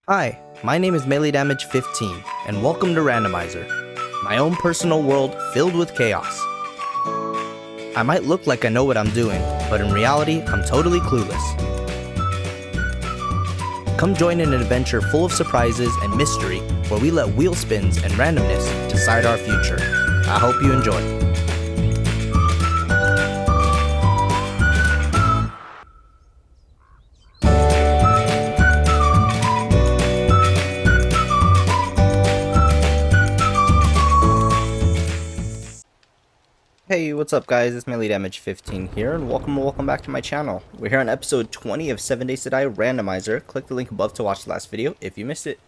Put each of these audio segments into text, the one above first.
Hi, my name is Melee Damage 15, and welcome to Randomizer, my own personal world filled with chaos. I might look like I know what I'm doing, but in reality, I'm totally clueless. Come join an adventure full of surprises and mystery, where we let wheel spins and randomness decide our future. I hope you enjoy. Hey, what's up guys, it's Melee Damage 15 here, and welcome back to my channel. We're here on episode 20 of 7 Days to Die Randomizer. Click the link above to watch the last video if you missed it.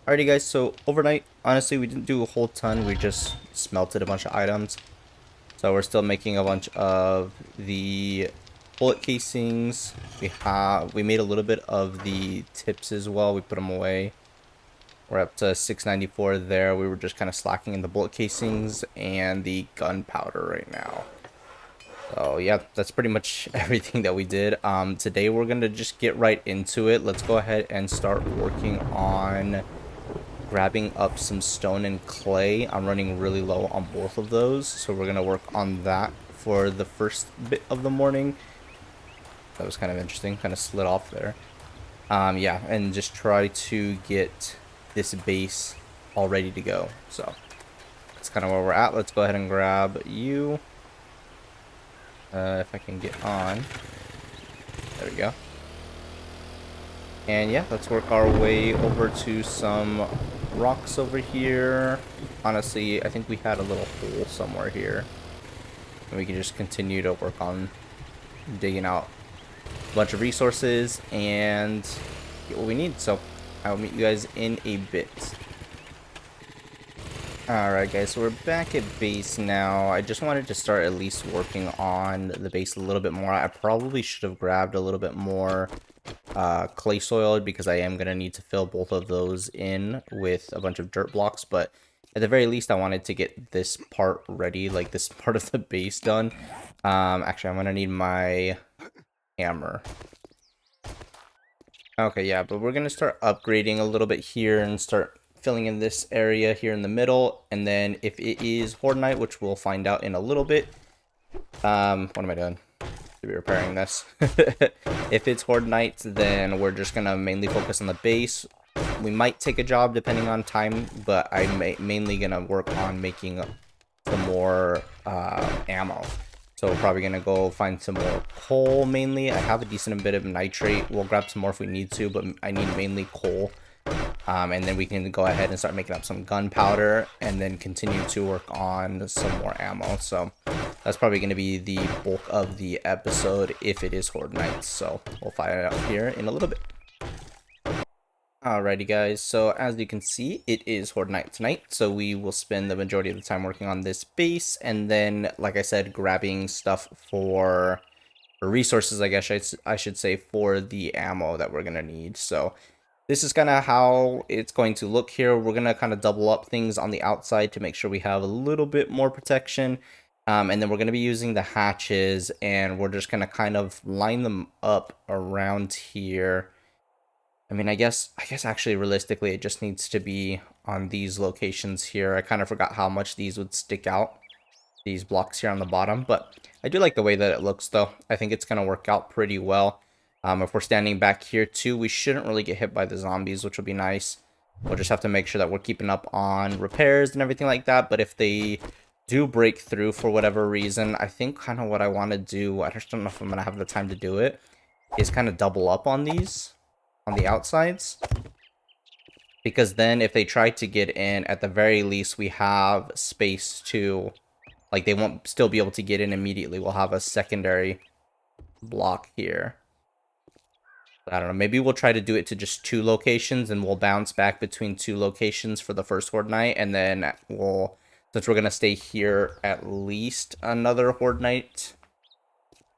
Alrighty guys, so overnight, honestly we didn't do a whole ton, we just smelted a bunch of items. So we're still making a bunch of the bullet casings. We made a little bit of the tips as well, we put them away. We're up to 694 there. We were just kind of slacking in the bullet casings and the gunpowder right now. So yeah, that's pretty much everything that we did. Today we're gonna just get right into it. Let's go ahead and start working on grabbing up some stone and clay. I'm running really low on both of those, so we're gonna work on that for the first bit of the morning. That was kind of interesting, kind of slid off there. Yeah, and just try to get this base all ready to go. So that's kind of where we're at. Let's go ahead and grab you. If I can get on. There we go. And yeah, let's work our way over to some rocks over here. Honestly, I think we had a little hole somewhere here, and we can just continue to work on digging out a bunch of resources and get what we need. So I'll meet you guys in a bit. Alright guys, so we're back at base now. I just wanted to start at least working on the base a little bit more. I probably should have grabbed a little bit more clay soil, because I am going to need to fill both of those in with a bunch of dirt blocks. But at the very least, I wanted to get this part ready, like this part of the base done. Actually, I'm going to need my hammer. Okay, yeah, but we're going to start upgrading a little bit here and start filling in this area here in the middle. And then if it is Horde night, which we'll find out in a little bit. What am I doing? To be repairing this. If it's Horde night, then we're just going to mainly focus on the base. We might take a job depending on time, but I'm mainly going to work on making some more ammo. So we're probably going to go find some more coal mainly. I have a decent bit of nitrate. We'll grab some more if we need to, but I need mainly coal. And then we can go ahead and start making up some gunpowder and then continue to work on some more ammo. So that's probably going to be the bulk of the episode if it is Horde night. So we'll find it out here in a little bit. Alrighty guys, so as you can see, it is Horde night tonight, so we will spend the majority of the time working on this base, and then, like I said, grabbing stuff for resources, I guess I should say, for the ammo that we're going to need. So this is kind of how it's going to look here. We're going to kind of double up things on the outside to make sure we have a little bit more protection, and then we're going to be using the hatches, and we're just going to kind of line them up around here. I mean, I guess actually realistically it just needs to be on these locations here. I kind of forgot how much these would stick out, these blocks here on the bottom, but I do like the way that it looks though. I think it's going to work out pretty well. If we're standing back here too, we shouldn't really get hit by the zombies, which will be nice. We'll just have to make sure that we're keeping up on repairs and everything like that, but if they do break through for whatever reason, I think kind of what I want to do, I just don't know if I'm going to have the time to do it, is kind of double up on these. On the outsides, because then if they try to get in, at the very least we have space to, like, they won't still be able to get in immediately. We'll have a secondary block here. I don't know, maybe we'll try to do it to just 2 locations and we'll bounce back between 2 locations for the first Horde night, and then we'll, since we're gonna stay here at least another Horde night,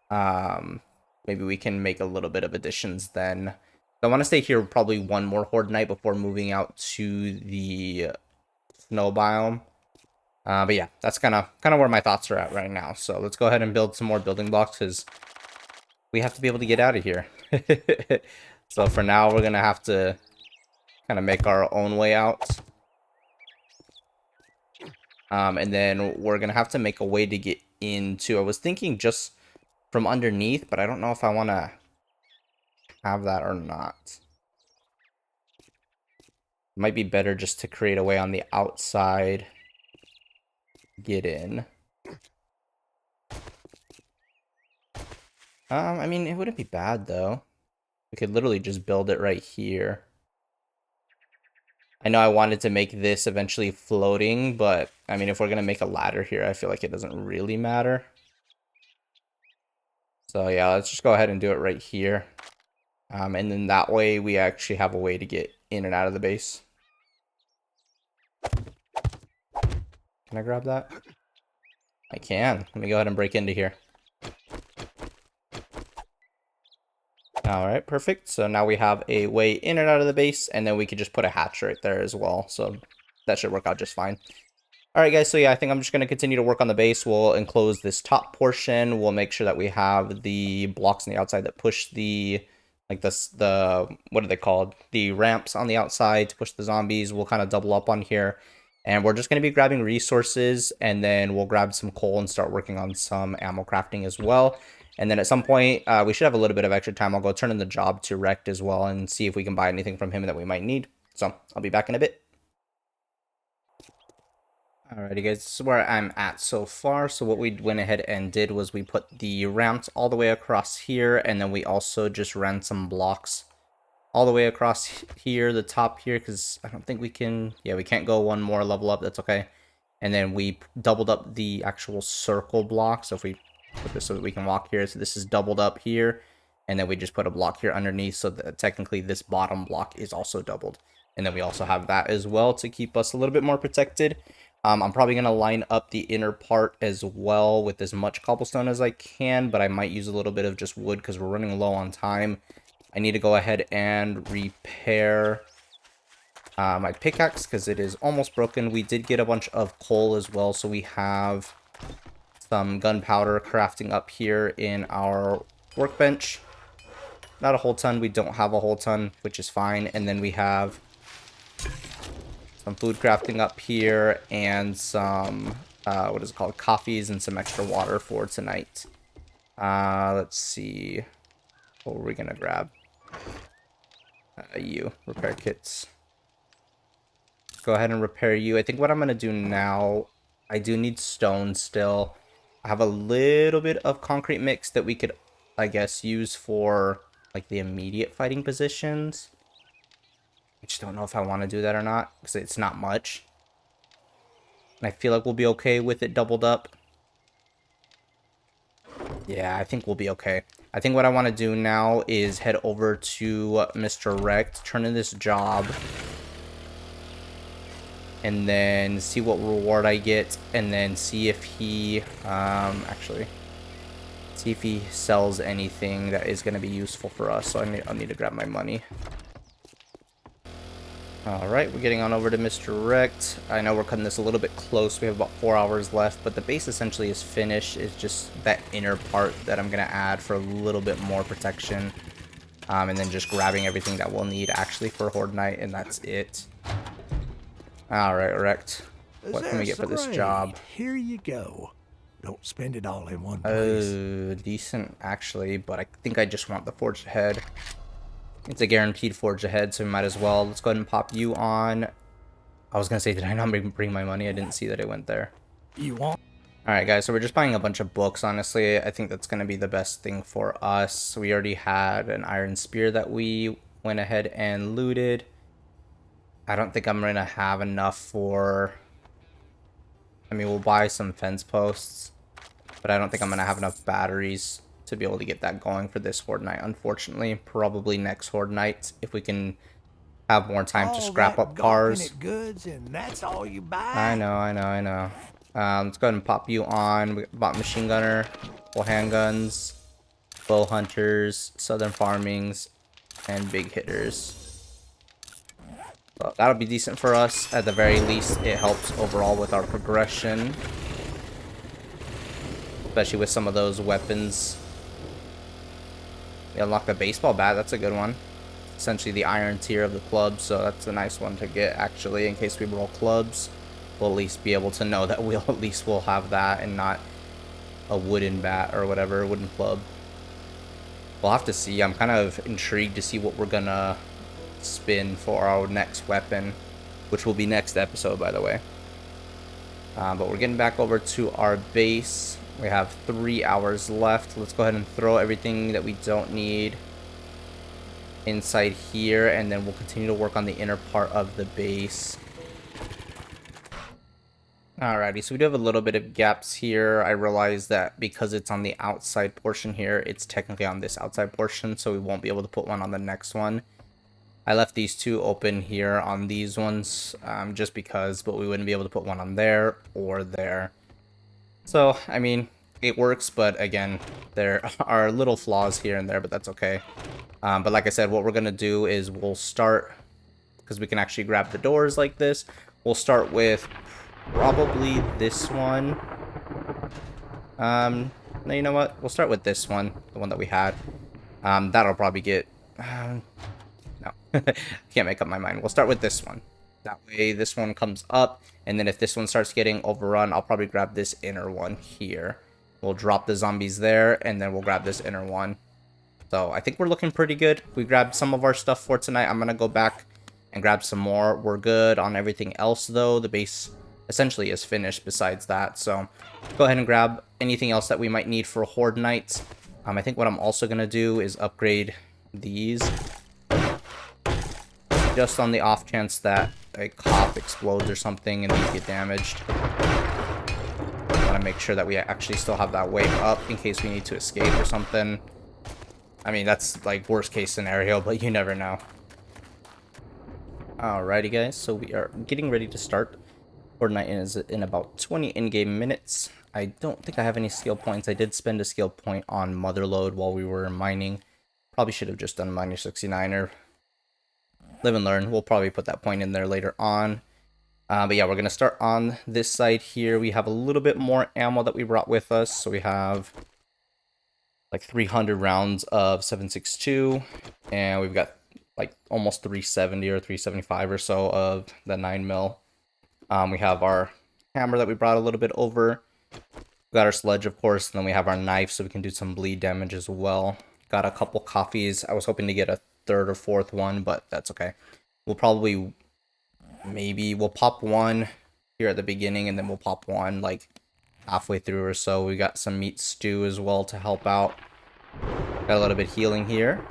maybe we can make a little bit of additions then. I want to stay here probably one more Horde night before moving out to the snow biome. But yeah, that's kind of where my thoughts are at right now. So let's go ahead and build some more building blocks, because we have to be able to get out of here. So for now, we're going to have to kind of make our own way out. And then we're going to have to make a way to get into... I was thinking just from underneath, but I don't know if I want to have that or not. Might be better just to create a way on the outside. Get in. I mean, it wouldn't be bad, though. We could literally just build it right here. I know I wanted to make this eventually floating, but, I mean, if we're going to make a ladder here, I feel like it doesn't really matter. So, yeah, let's just go ahead and do it right here. And then that way, we actually have a way to get in and out of the base. Can I grab that? I can. Let me go ahead and break into here. Alright, perfect. So now we have a way in and out of the base, and then we could just put a hatch right there as well. So that should work out just fine. Alright guys, so yeah, I think I'm just going to continue to work on the base. We'll enclose this top portion. We'll make sure that we have the blocks on the outside that push the, like this, what are they called? The ramps on the outside to push the zombies. We'll kind of double up on here. And we're just going to be grabbing resources, and then we'll grab some coal and start working on some ammo crafting as well. And then at some point, we should have a little bit of extra time. I'll go turn in the job to Rect as well and see if we can buy anything from him that we might need. So I'll be back in a bit. Alrighty guys, this is where I'm at so far. So what we went ahead and did was we put the ramps all the way across here, and then we also just ran some blocks all the way across here, the top here, because I don't think we can, yeah, we can't go one more level up, that's okay. And then we doubled up the actual circle block, so if we put this so that we can walk here, so this is doubled up here, and then we just put a block here underneath, so that technically this bottom block is also doubled. And then we also have that as well to keep us a little bit more protected. I'm probably going to line up the inner part as well with as much cobblestone as I can, but I might use a little bit of just wood because we're running low on time. I need to go ahead and repair my pickaxe because it is almost broken. We did get a bunch of coal as well, so we have some gunpowder crafting up here in our workbench. Not a whole ton. We don't have a whole ton, which is fine. And then we have some food crafting up here and some, what is it called? Coffees and some extra water for tonight. Let's see. What were we going to grab? Repair kits. Go ahead and repair you. I think what I'm going to do now, I do need stone still. I have a little bit of concrete mix that we could, I guess, use for like the immediate fighting positions. I just don't know if I want to do that or not because it's not much. And I feel like we'll be okay with it doubled up. Yeah, I think we'll be okay. I think what I want to do now is head over to Mr. Rect, turn in this job, and then see what reward I get, and then see if he, actually, see if he sells anything that is going to be useful for us. So I'll need to grab my money. Alright, we're getting on over to Mr. Rect. I know we're cutting this a little bit close. We have about 4 hours left, but the base essentially is finished. It's just that inner part that I'm going to add for a little bit more protection. And then just grabbing everything that we'll need actually for Horde Night, and that's it. Alright, Rect. What can we get for this job? Here you go. Don't spend it all in one place. Oh, decent actually, but I think I just want the Forged Ahead. It's a guaranteed Forge Ahead, so we might as well. Let's go ahead and pop you on. I was going to say, did I not bring my money? I didn't see that it went there. You want? Alright guys, so we're just buying a bunch of books, honestly. I think that's going to be the best thing for us. We already had an iron spear that we went ahead and looted. I don't think I'm going to have enough for... I mean, we'll buy some fence posts, but I don't think I'm going to have enough batteries to be able to get that going for this Horde Night, unfortunately. Probably next Horde Night, if we can have more time to scrap up cars. Goods and that's all you buy? I know. Let's go ahead and pop you on. We bought machine gunner, full handguns, bow hunters, southern farmings, and big hitters. Well, that'll be decent for us. At the very least, it helps overall with our progression, especially with some of those weapons. We unlock the baseball bat. That's a good one. essentially the iron tier of the club, so that's a nice one to get actually in case we roll clubs. We'll at least be able to know that we'll at least will have that and not a wooden bat or whatever, wooden club. We'll have to see. I'm kind of intrigued to see what we're gonna spin for our next weapon, which will be next episode, by the way. But we're getting back over to our base. We have 3 hours left. Let's go ahead and throw everything that we don't need inside here, and then we'll continue to work on the inner part of the base. Alrighty, so we do have a little bit of gaps here. I realize that because it's on the outside portion here, it's technically on this outside portion, so we won't be able to put one on the next one. I left these two open here on these ones, just because, but we wouldn't be able to put one on there or there. So, I mean, it works, but again, there are little flaws here and there, but that's okay. But like I said, what we're going to do is we'll start, because we can actually grab the doors like this, we'll start with probably this one. No, you know what? We'll start with this one, the one that we had. That'll probably get... no, can't make up my mind. We'll start with this one. That way this one comes up, and then if this one starts getting overrun, I'll probably grab this inner one here. We'll drop the zombies there, and then we'll grab this inner one. So I think we're looking pretty good. We grabbed some of our stuff for tonight. I'm going to go back and grab some more. We're good on everything else, though. The base essentially is finished besides that. So go ahead and grab anything else that we might need for Horde nights. I think what I'm also going to do is upgrade these. Just on the off chance that a cop explodes or something and these get damaged. I want to make sure that we actually still have that way up in case we need to escape or something. I mean, that's like worst case scenario, but you never know. Alrighty guys, so we are getting ready to start. Fortnite is in about 20 in-game minutes. I don't think I have any skill points. I did spend a skill point on Motherload while we were mining. Probably should have just done Miner 69er. Live and learn. We'll probably put that point in there later on. But yeah, we're going to start on this side here. We have a little bit more ammo that we brought with us. So we have like 300 rounds of 7.62. And we've got like almost 370 or 375 or so of the 9mm. We have our hammer that we brought a little bit over. We got our sledge, of course, and then we have our knife so we can do some bleed damage as well. Got a couple coffees. I was hoping to get a third or fourth one, but that's okay. We'll probably, maybe we'll pop one here at the beginning, and then we'll pop one like halfway through or so. We got some meat stew as well to help out. Got a little bit of healing here.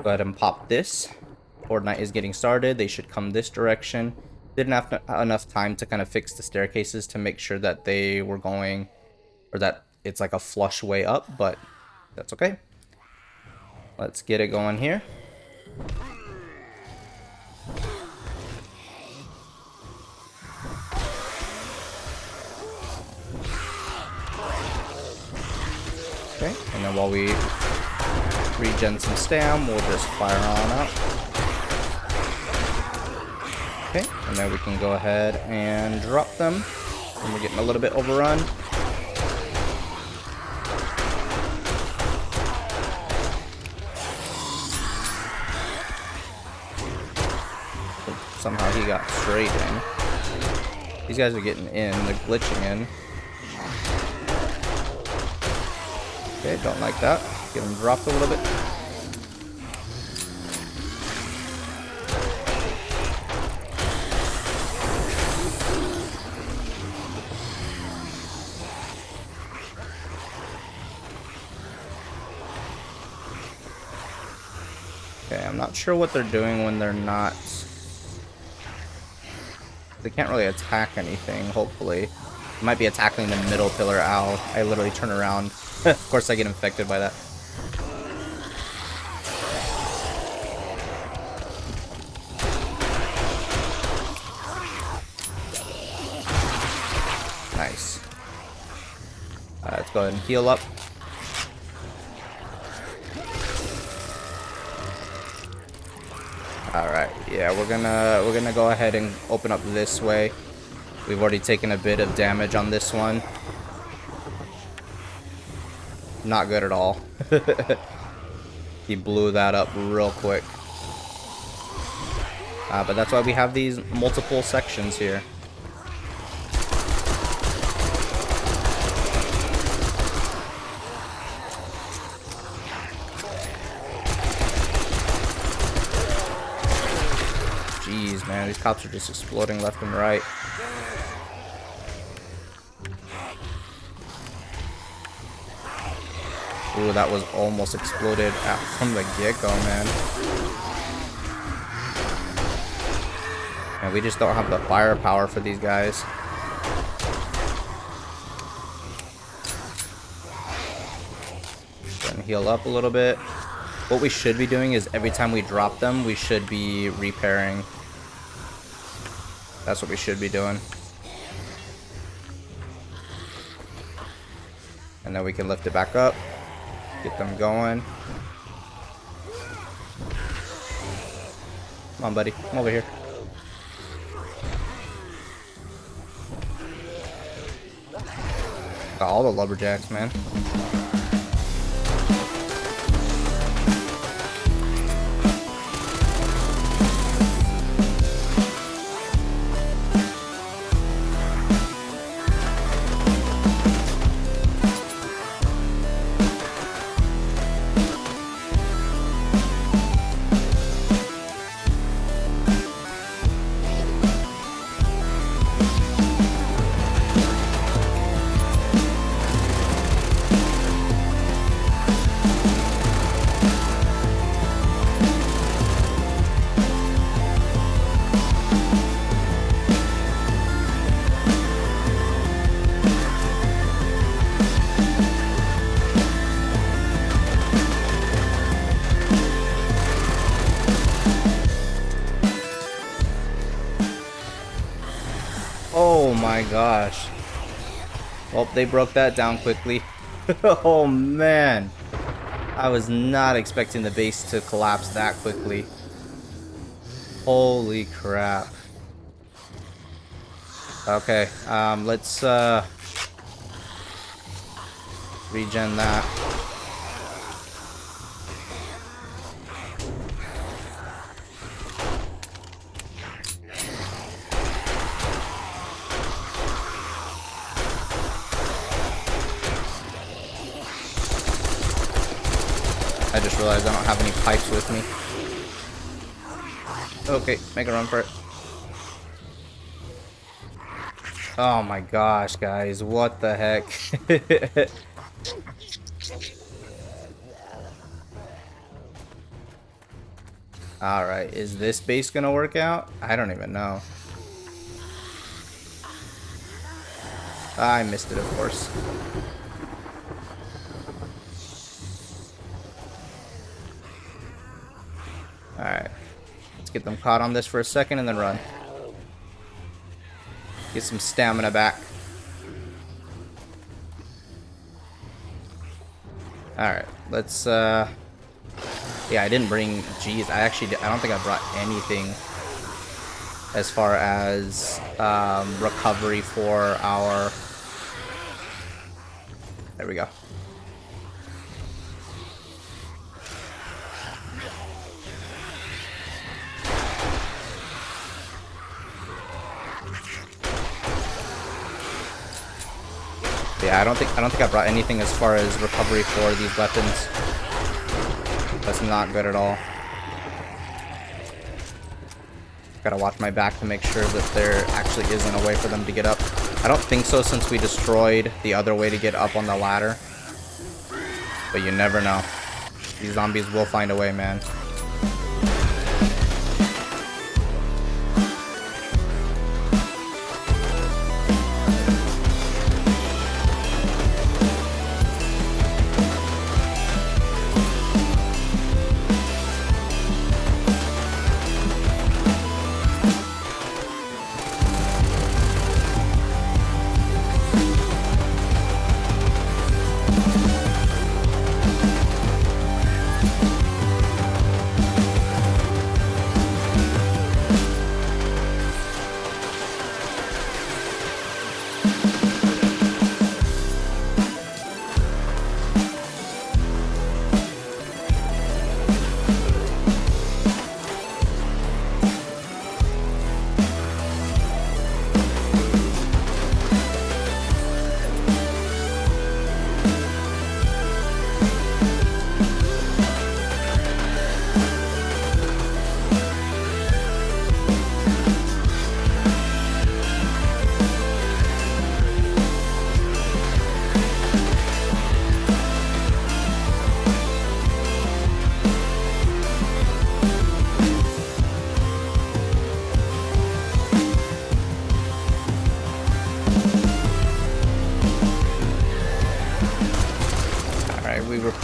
Go ahead and pop this. Fortnite is getting started. They should come this direction. Didn't have enough time to kind of fix the staircases to make sure that they were going, or that it's like a flush way up, but that's okay. Let's get it going here. Okay, and then while we regen some stam, we'll just fire on out. Okay, and then we can go ahead and drop them. And we're getting a little bit overrun. Somehow he got straight in. These guys are getting in, they're glitching in. Okay, don't like that. Get him dropped a little bit. Okay, I'm not sure what they're doing when they're not... They can't really attack anything, hopefully. They might be attacking the middle pillar. Ow. I literally turn around. Of course I get infected by that. Nice. Let's go ahead and heal up. Alright, yeah, we're gonna go ahead and open up this way. We've already taken a bit of damage on this one. Not good at all. He blew that up real quick. But that's why we have these multiple sections here. Jeez, man, these cops are just exploding left and right. Ooh, that was almost exploded out from the get-go, man. And we just don't have the firepower for these guys. Go ahead and heal up a little bit. What we should be doing is every time we drop them, we should be repairing. That's what we should be doing. And then we can lift it back up. Get them going. Come on, buddy. Come over here. Got all the lumberjacks, man. Oh my gosh. Well, they broke that down quickly. Oh man. I was not expecting the base to collapse that quickly. Holy crap. Okay, let's regen that. I just realized I don't have any pipes with me. Okay, make a run for it. Oh my gosh, guys, what the heck? Alright, is this base gonna work out? I don't even know. I missed it, of course. Alright. Let's get them caught on this for a second and then run. Get some stamina back. Alright, let's yeah, I didn't bring, geez, I don't think I brought anything as far as recovery for our, there we go. Yeah, I don't think I brought anything as far as recovery for these weapons. That's not good at all. Gotta watch my back to make sure that there actually isn't a way for them to get up. I don't think so, since we destroyed the other way to get up on the ladder. But you never know. These zombies will find a way, man.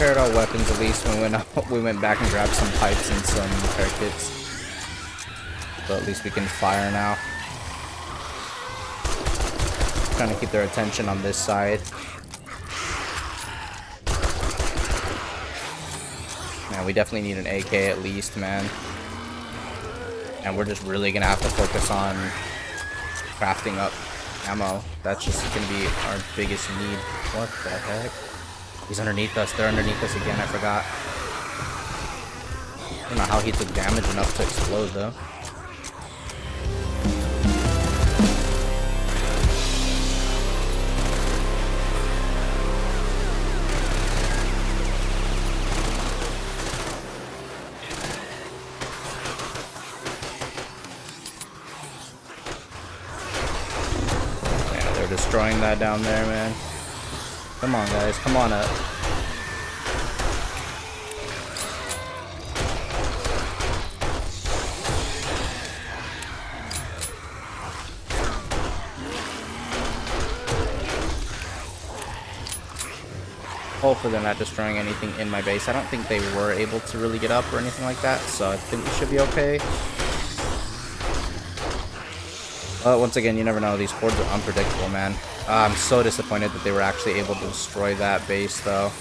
repaired our weapons at least when we went back and grabbed some pipes and some repair kits. So at least we can fire now. Trying to keep their attention on this side. Man, we definitely need an AK at least, man. And we're just really gonna have to focus on crafting up ammo. That's just gonna be our biggest need. What the heck? He's underneath us. They're underneath us again. I forgot. I don't know how he took damage enough to explode though. Destroying that down there, man. Come on, guys. Come on up. Hopefully they're not destroying anything in my base. I don't think they were able to really get up or anything like that, so I think we should be okay. Once again, you never know. These hordes are unpredictable, man. I'm so disappointed that they were actually able to destroy that base, though.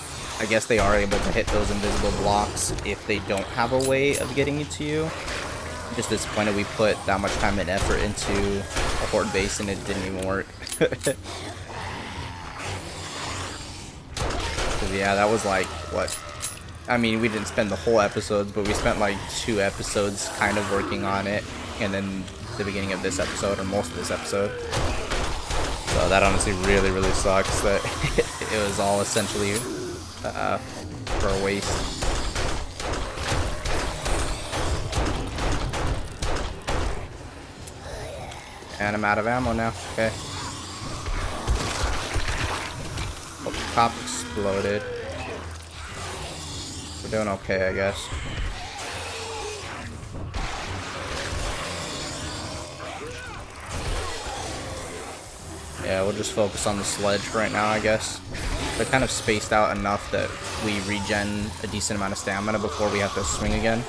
I guess they are able to hit those invisible blocks if they don't have a way of getting it to you. I'm just disappointed we put that much time and effort into a horde base and it didn't even work. Yeah, that was like, what? I mean, we didn't spend the whole episodes, but we spent like 2 episodes kind of working on it. And then the beginning of this episode, or most of this episode. So that honestly really, really sucks that it was all essentially for a waste. And I'm out of ammo now. Okay. Oh, the cop exploded. We're doing okay, I guess. Yeah, we'll just focus on the sledge right now, I guess. They're kind of spaced out enough that we regen a decent amount of stamina before we have to swing again.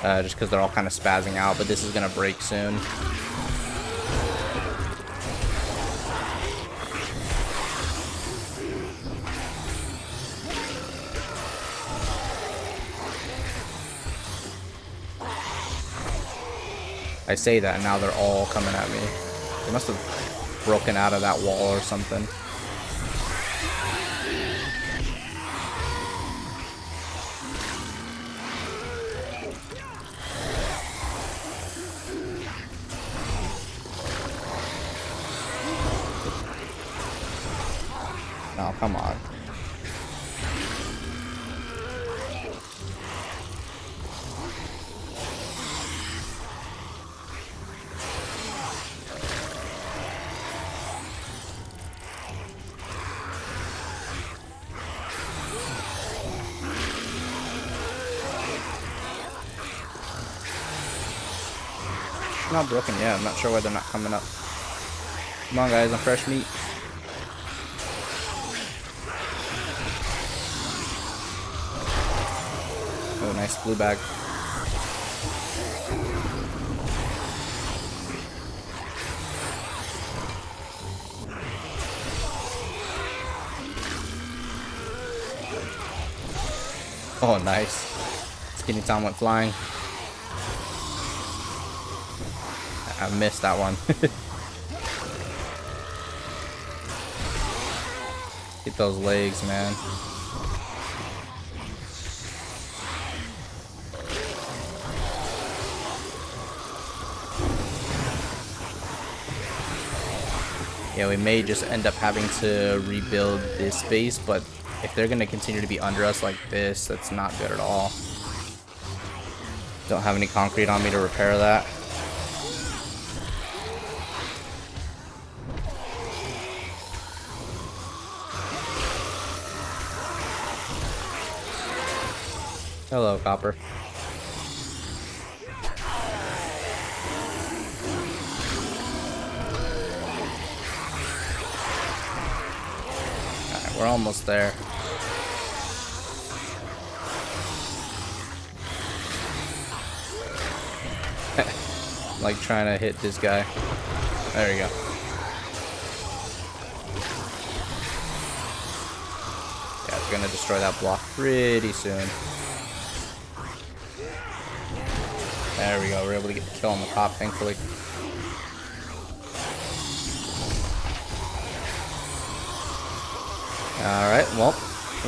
Just because they're all kind of spazzing out, but this is going to break soon. I say that, and now they're all coming at me. They must have broken out of that wall or something. No, come on. Not broken yet. I'm not sure why they're not coming up. Come on, guys, I'm fresh meat. Oh, nice blue bag. Oh, nice. Skinny Tom went flying. I missed that one. Get those legs, man. Yeah, we may just end up having to rebuild this base, but if they're going to continue to be under us like this, that's not good at all. Don't have any concrete on me to repair that. Hello, Copper. Alright, we're almost there. like trying to hit this guy. There we go. Yeah, it's gonna destroy that block pretty soon. There we go. We're able to get the kill on the top, thankfully. Alright, well,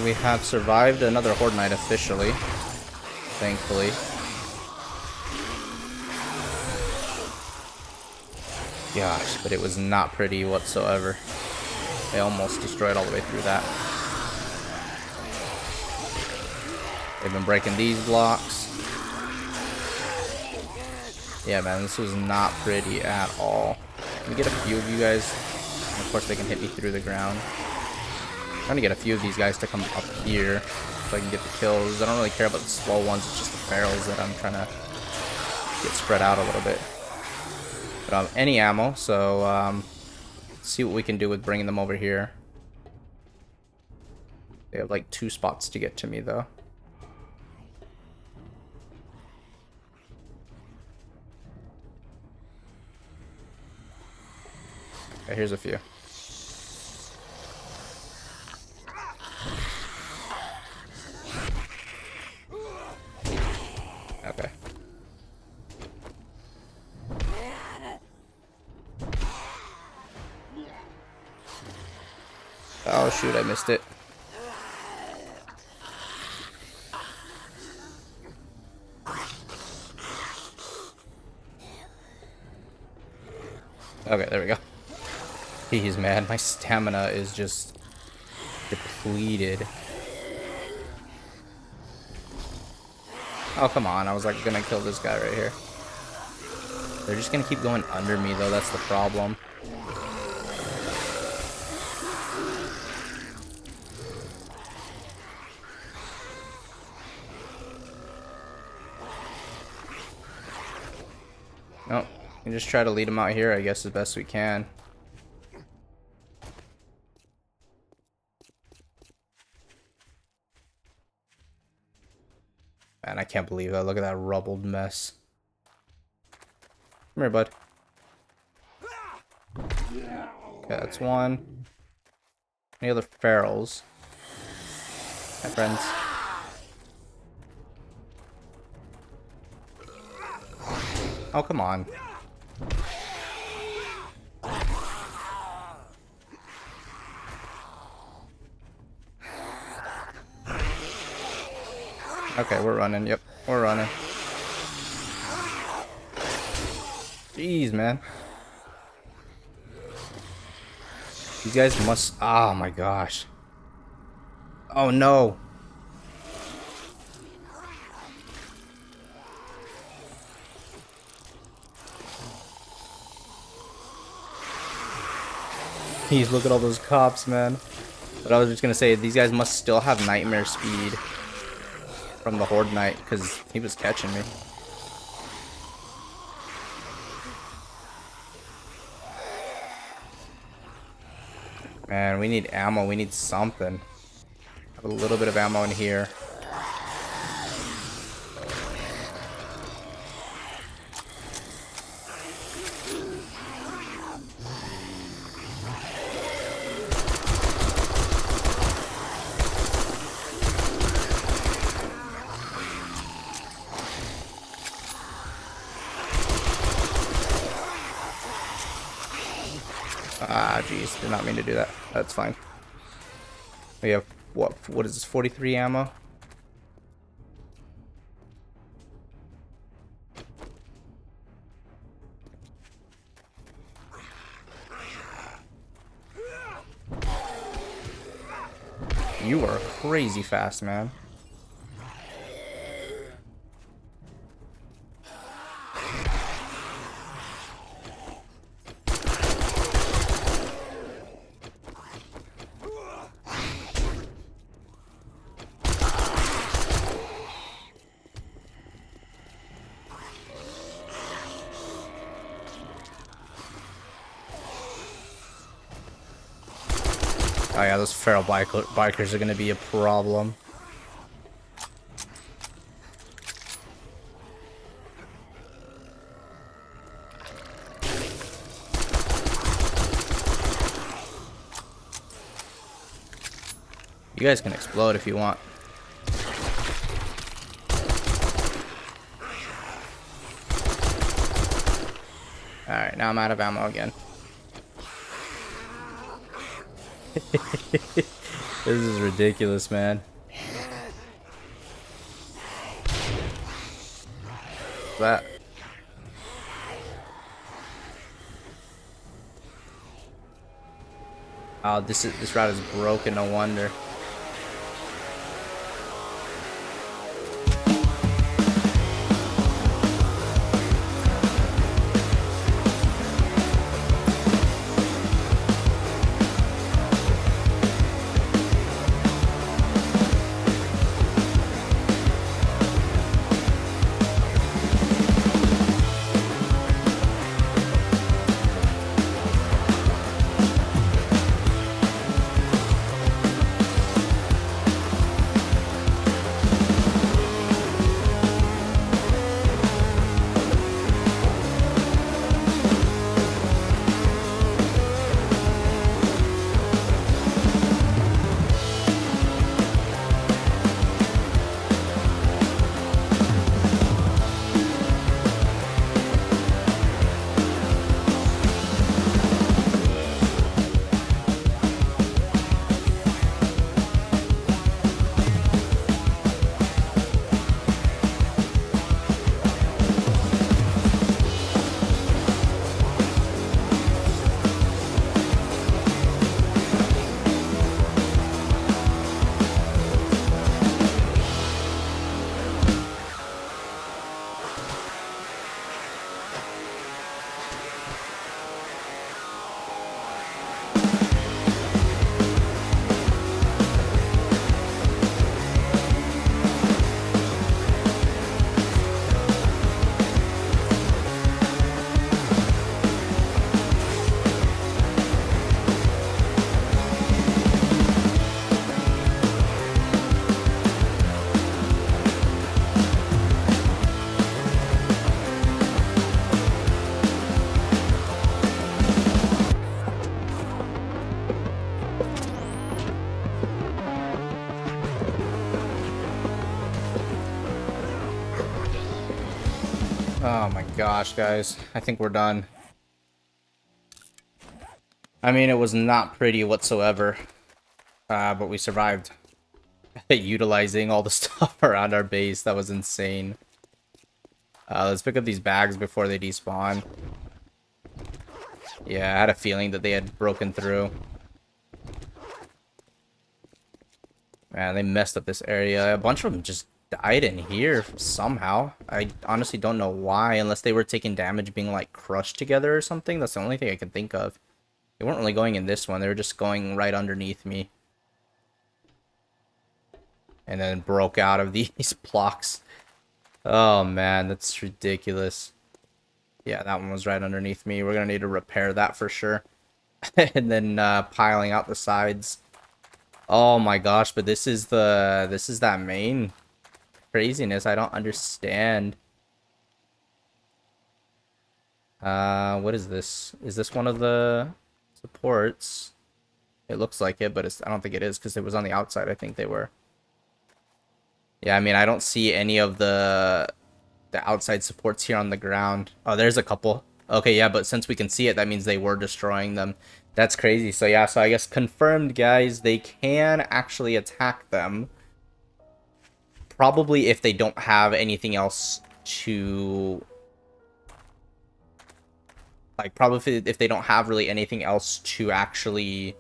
we have survived another Horde Night officially. Thankfully. Gosh, but it was not pretty whatsoever. They almost destroyed all the way through that. They've been breaking these blocks. Yeah, man, this was not pretty at all. Let me get a few of you guys. And of course, they can hit me through the ground. I'm trying to get a few of these guys to come up here so I can get the kills. I don't really care about the slow ones. It's just the ferals that I'm trying to get spread out a little bit. But I don't have any ammo, so let's see what we can do with bringing them over here. They have like 2 spots to get to me, though. Okay, here's a few. Okay. Oh shoot, I missed it. Okay, there we go. He's mad. My stamina is just depleted. Oh, come on. I was like gonna kill this guy right here. They're just gonna keep going under me though. That's the problem. Nope. We just try to lead them out here, I guess, as best we can. Man, I can't believe that. Look at that rubbled mess. Come here, bud. Okay, that's one. Any other ferals? Hi, friends. Oh, come on. Okay, we're running. Yep, we're running. Jeez, man. These guys must... Oh, my gosh. Oh, no. Jeez, look at all those cops, man. But I was just gonna say, these guys must still have nightmare speed from the Horde Knight, because he was catching me. Man, we need ammo. We need something. Have a little bit of ammo in here. Ah, jeez, did not mean to do that. That's fine. We have, what is this, 43 ammo? You are crazy fast, man. Oh yeah, those feral bikers are gonna be a problem. You guys can explode if you want. Alright, now I'm out of ammo again. This is ridiculous, man. That. Oh, this route is broken, no wonder. Oh my gosh, guys. I think we're done. I mean, it was not pretty whatsoever. But we survived. Utilizing all the stuff around our base. That was insane. Let's pick up these bags before they despawn. Yeah, I had a feeling that they had broken through. Man, they messed up this area. A bunch of them just died in here somehow. I honestly don't know why, unless they were taking damage being like crushed together or something. That's the only thing I can think of. They weren't really going in this one. They were just going right underneath me. And then broke out of these blocks. Oh man, that's ridiculous. Yeah, that one was right underneath me. We're gonna need to repair that for sure. And then piling out the sides. Oh my gosh, but this is that main craziness. I don't understand. What is this? Is this one of the supports? It looks like it, but I don't think it is because it was on the outside. I think they were. Yeah, I mean, I don't see any of the outside supports here on the ground. Oh, there's a couple. Okay, yeah, but since we can see it, that means they were destroying them. That's crazy. So yeah, so I guess confirmed, guys, they can actually attack them. Probably if they don't have anything else to... Like, probably if they don't have really anything else to actually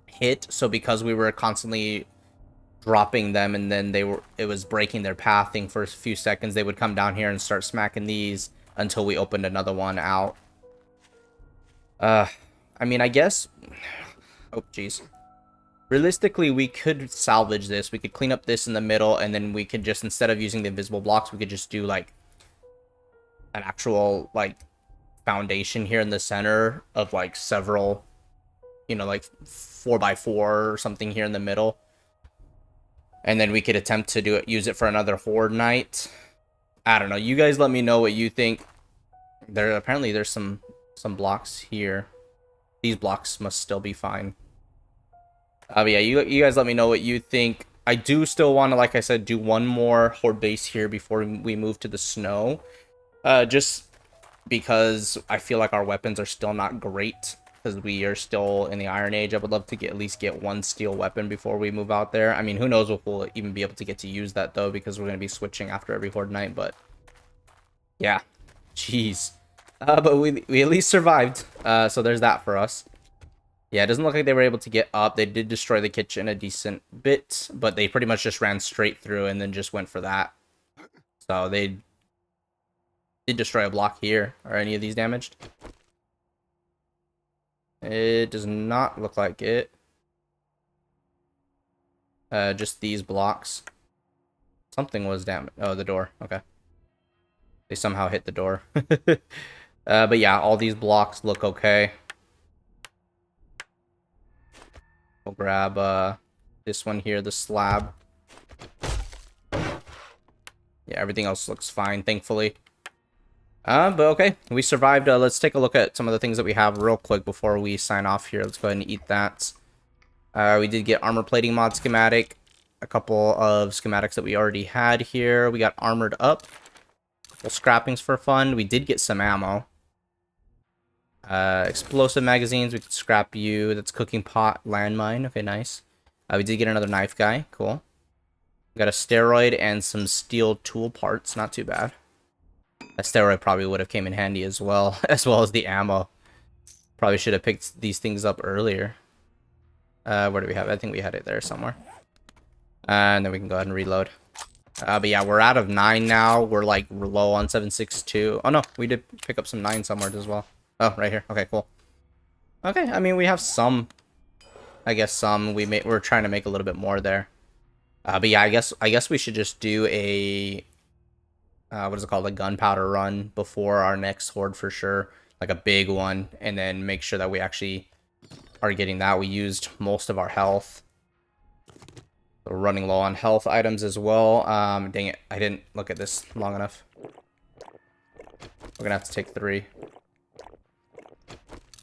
hit. So because we were constantly dropping them and then it was breaking their pathing for a few seconds, they would come down here and start smacking these until we opened another one out. I mean, I guess... Oh, jeez. Realistically, we could salvage this. We could clean up this in the middle, and then we could just, instead of using the invisible blocks, we could just do, like, an actual, like, foundation here in the center of, like, several, you know, like, 4x4 or something here in the middle. And then we could attempt to use it for another Horde night. I don't know. You guys let me know what you think. Apparently there's some blocks here. These blocks must still be fine. But yeah, you guys let me know what you think. I do still want to, like I said, do one more horde base here before we move to the snow. Just because I feel like our weapons are still not great because we are still in the Iron Age. I would love to at least get one steel weapon before we move out there. I mean, who knows if we'll even be able to get to use that though, because we're going to be switching after every horde night. But yeah, jeez. But we at least survived. So there's that for us. Yeah, it doesn't look like they were able to get up. They did destroy the kitchen a decent bit, but they pretty much just ran straight through and then just went for that. So they did destroy a block here. Are any of these damaged? It does not look like it. Just these blocks. Something was damaged. Oh, the door. Okay. They somehow hit the door. But yeah, all these blocks look okay. We'll grab this one here, the slab. Yeah, everything else looks fine, thankfully. But okay, we survived. Let's take a look at some of the things that we have real quick before we sign off here. Let's go ahead and eat that. We did get armor plating mod schematic. A couple of schematics that we already had here. We got armored up. Couple scrappings for fun. We did get some ammo. Explosive magazines. We could scrap you. That's cooking pot, landmine. Okay, nice. We did get another knife guy. Cool. We got a steroid and some steel tool parts. Not too bad. A steroid probably would have came in handy as well as the ammo. Probably should have picked these things up earlier. Where do we have it? I think we had it there somewhere. And then we can go ahead and reload. But yeah, we're out of 9 now. We're like low on 762. Oh no, we did pick up some 9 somewhere as well. Oh, right here. Okay, cool. Okay, I mean we have some. I guess some. We're trying to make a little bit more there. But yeah, I guess we should just do a what is it called? A gunpowder run before our next horde for sure. Like a big one, and then make sure that we actually are getting that. We used most of our health. So we're running low on health items as well. Dang it, I didn't look at this long enough. We're gonna have to take 3.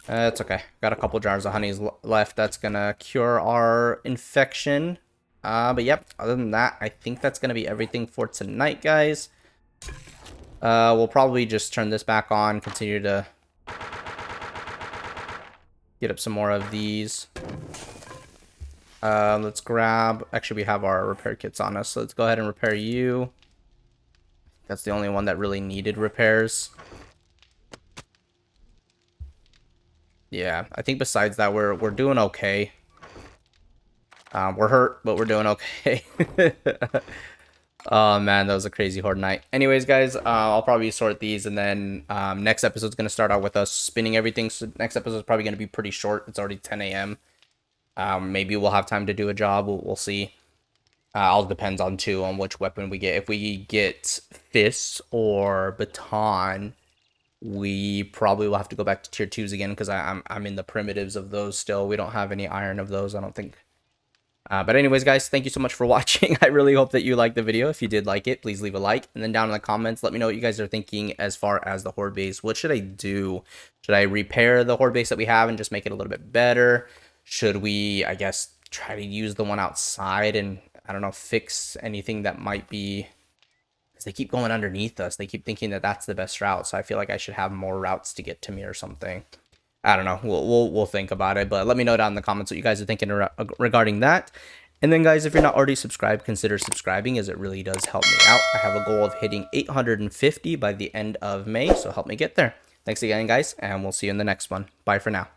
That's okay. Got a couple jars of honeys left. That's gonna cure our infection. But yep, other than that, I think that's gonna be everything for tonight, guys. We'll probably just turn this back on, continue to get up some more of these. Let's grab... Actually, we have our repair kits on us, so let's go ahead and repair you. That's the only one that really needed repairs. Yeah, I think besides that, we're doing okay. We're hurt, but we're doing okay. Oh man, that was a crazy horde night. Anyways, guys, I'll probably sort these, and then next episode's gonna start out with us spinning everything. So next episode is probably gonna be pretty short. It's already 10 a.m. Maybe we'll have time to do a job. We'll see. All depends on which weapon we get. If we get fists or baton, we probably will have to go back to tier 2s again, because I'm in the primitives of those still. We don't have any iron of those, I don't think. But anyways, guys, thank you so much for watching. I really hope that you liked the video. If you did like it, please leave a like. And then down in the comments, let me know what you guys are thinking as far as the horde base. What should I do? Should I repair the horde base that we have and just make it a little bit better? Should we, I guess, try to use the one outside and, I don't know, fix anything that might be... Because they keep going underneath us. They keep thinking that that's the best route. So I feel like I should have more routes to get to me or something. I don't know. We'll think about it, but let me know down in the comments what you guys are thinking regarding that. And then, guys, if you're not already subscribed, consider subscribing, as it really does help me out. I have a goal of hitting 850 by the end of May, so help me get there. Thanks again, guys, and we'll see you in the next one. Bye for now.